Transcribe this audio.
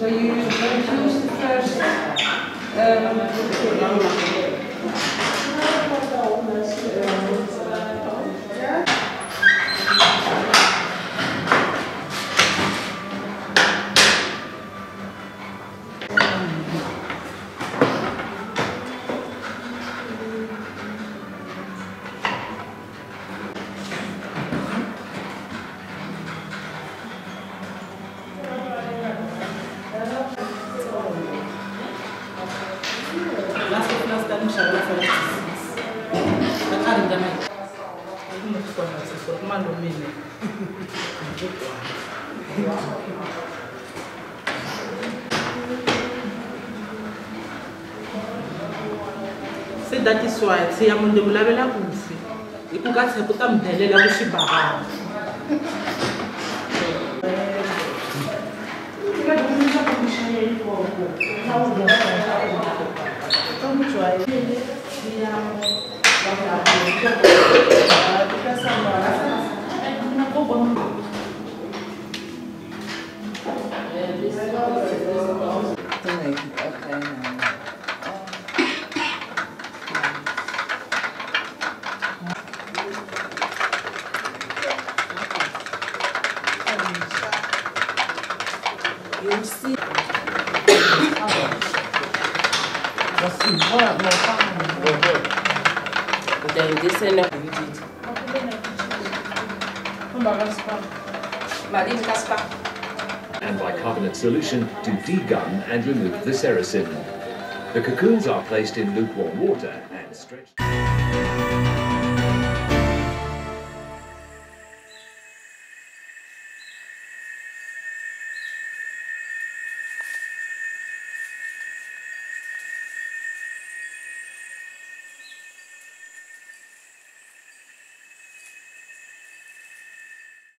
So you use the first So that is why I say I'm on the level of Ufi. You could get a put them the level of Shiba. you see. Then this is not and bicarbonate solution to degum and remove the sericin. The cocoons are placed in lukewarm water and stretched.